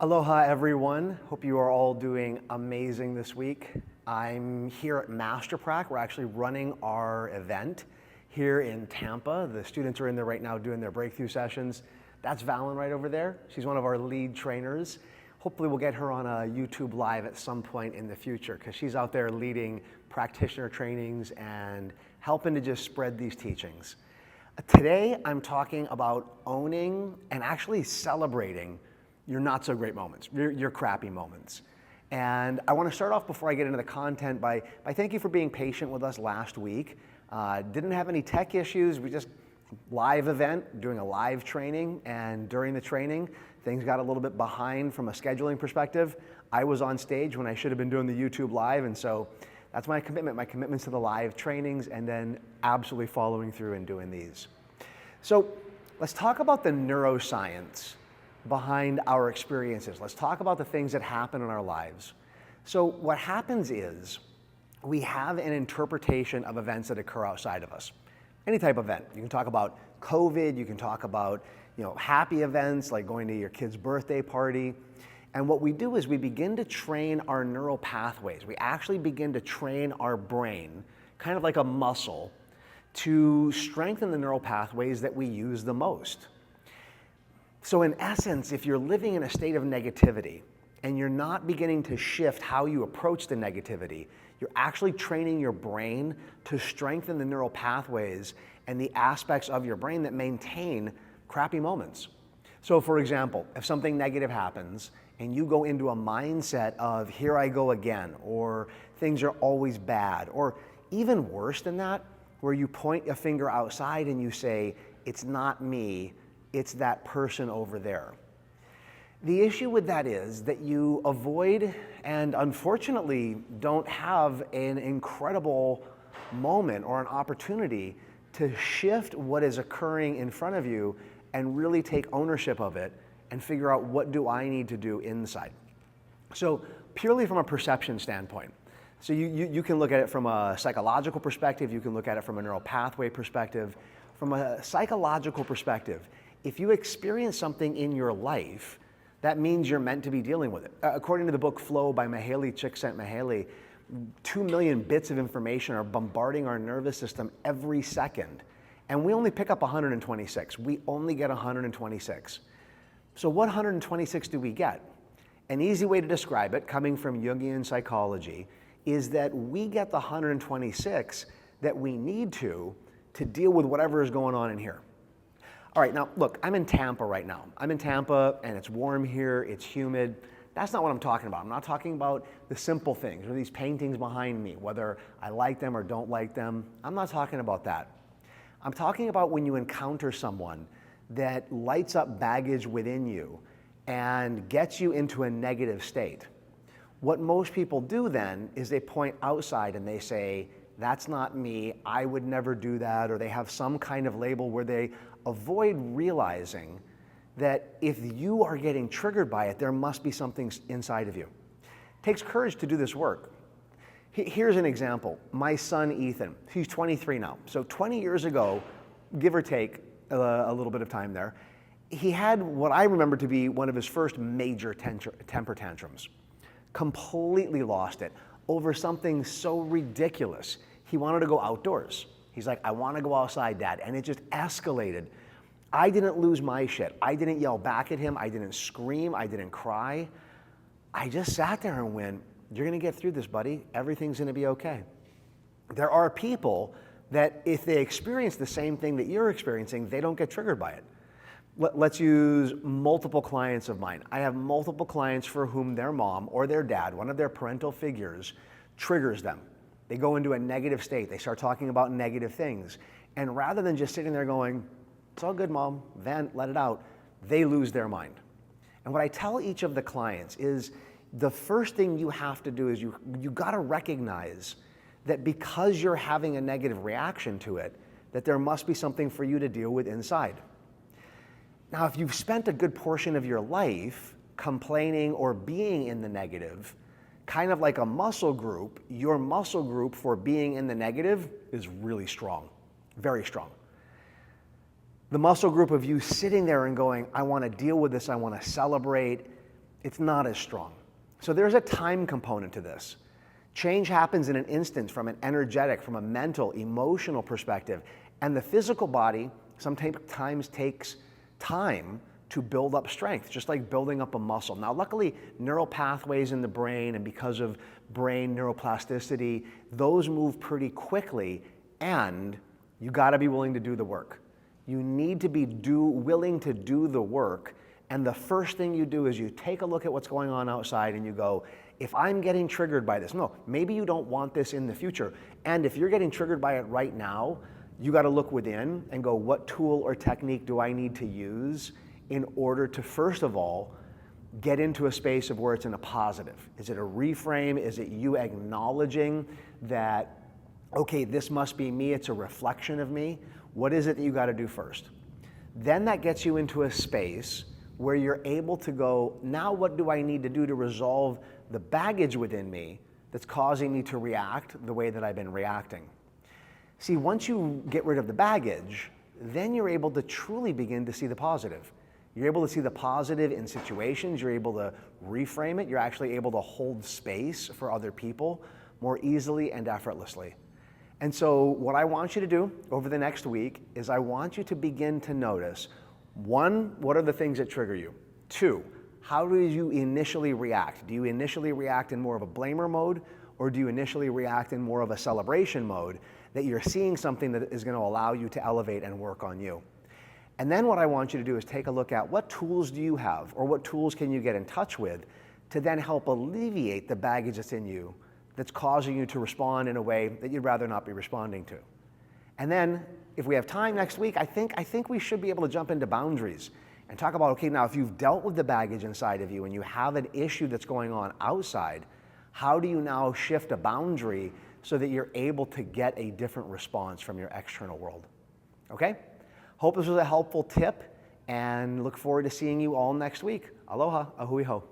Aloha everyone, hope you are all doing amazing this week. I'm here at MasterPrac. We're actually running our event here in Tampa. The students are in there right now doing their breakthrough sessions. That's Valen right over there. She's one of our lead trainers. Hopefully we'll get her on a YouTube Live at some point in the future because she's out there leading practitioner trainings and helping to just spread these teachings. Today I'm talking about owning and actually celebrating your not so great moments, your crappy moments. And I want to start off before I get into the content by thank you for being patient with us last week. Didn't have any tech issues. We just live event, doing a live training, and during the training, things got a little bit behind from a scheduling perspective. I was on stage when I should have been doing the YouTube Live, and so that's my commitment. My commitment's to the live trainings and then absolutely following through and doing these. So let's talk about the neuroscience behind our experiences. Let's talk about the things that happen in our lives. So what happens is we have an interpretation of events that occur outside of us. Any type of event. You can talk about COVID, you can talk about happy events like going to your kid's birthday party. And what we do is we begin to train our neural pathways. We actually begin to train our brain, kind of like a muscle, to strengthen the neural pathways that we use the most. So in essence, if you're living in a state of negativity and you're not beginning to shift how you approach the negativity, you're actually training your brain to strengthen the neural pathways and the aspects of your brain that maintain crappy moments. So for example, if something negative happens and you go into a mindset of here I go again, or things are always bad, or even worse than that, where you point a finger outside and you say, it's not me, it's that person over there. The issue with that is that you avoid and unfortunately don't have an incredible moment or an opportunity to shift what is occurring in front of you and really take ownership of it and figure out what do I need to do inside. So purely from a perception standpoint. So you can look at it from a psychological perspective, you can look at it from a neural pathway perspective. From a psychological perspective, if you experience something in your life, that means you're meant to be dealing with it. According to the book Flow by Mihaly Csikszentmihalyi, 2 million bits of information are bombarding our nervous system every second. And we only pick up 126. We only get 126. So what 126 do we get? An easy way to describe it, coming from Jungian psychology, is that we get the 126 that we need to deal with whatever is going on in here. All right, now look, I'm in Tampa right now. I'm in Tampa and it's warm here, it's humid. That's not what I'm talking about. I'm not talking about the simple things or these paintings behind me, whether I like them or don't like them. I'm not talking about that. I'm talking about when you encounter someone that lights up baggage within you and gets you into a negative state. What most people do then is they point outside and they say, that's not me, I would never do that, or they have some kind of label where they avoid realizing that if you are getting triggered by it, there must be something inside of you. It takes courage to do this work. Here's an example. My son, Ethan, he's 23 now. So 20 years ago, give or take a little bit of time there, he had what I remember to be one of his first major temper tantrums. Completely lost it over something so ridiculous. He wanted to go outdoors. He's like, I want to go outside, Dad. And it just escalated. I didn't lose my shit. I didn't yell back at him. I didn't scream. I didn't cry. I just sat there and went, you're going to get through this, buddy. Everything's going to be okay. There are people that if they experience the same thing that you're experiencing, they don't get triggered by it. Let's use multiple clients of mine. I have multiple clients for whom their mom or their dad, one of their parental figures, triggers them. They go into a negative state. They start talking about negative things. And rather than just sitting there going, it's all good, Mom, vent, let it out, they lose their mind. And what I tell each of the clients is the first thing you have to do is you got to recognize that because you're having a negative reaction to it, that there must be something for you to deal with inside. Now, if you've spent a good portion of your life complaining or being in the negative, kind of like a muscle group, your muscle group for being in the negative is really strong, very strong. The muscle group of you sitting there and going, I want to deal with this, I want to celebrate, it's not as strong. So there's a time component to this. Change happens in an instant from an energetic, from a mental, emotional perspective. And the physical body sometimes takes time to build up strength, just like building up a muscle. Now, luckily, neural pathways in the brain, and because of brain neuroplasticity, those move pretty quickly, and you gotta be willing to do the work. You need to be willing to do the work, and the first thing you do is you take a look at what's going on outside and you go, if I'm getting triggered by this, no, maybe you don't want this in the future, and if you're getting triggered by it right now, you gotta look within and go, what tool or technique do I need to use in order to, first of all, get into a space of where it's in a positive? Is it a reframe? Is it you acknowledging that, okay, this must be me, it's a reflection of me? What is it that you gotta do first? Then that gets you into a space where you're able to go, now what do I need to do to resolve the baggage within me that's causing me to react the way that I've been reacting? See, once you get rid of the baggage, then you're able to truly begin to see the positive. You're able to see the positive in situations, you're able to reframe it, you're actually able to hold space for other people more easily and effortlessly. And so what I want you to do over the next week is I want you to begin to notice, 1, what are the things that trigger you? 2, how do you initially react? Do you initially react in more of a blamer mode, or do you initially react in more of a celebration mode that you're seeing something that is going to allow you to elevate and work on you? And then what I want you to do is take a look at what tools do you have, or what tools can you get in touch with to then help alleviate the baggage that's in you that's causing you to respond in a way that you'd rather not be responding to. And then if we have time next week, I think we should be able to jump into boundaries and talk about, okay, now if you've dealt with the baggage inside of you and you have an issue that's going on outside, how do you now shift a boundary so that you're able to get a different response from your external world? Okay? Hope this was a helpful tip, and look forward to seeing you all next week. Aloha, ahui ho.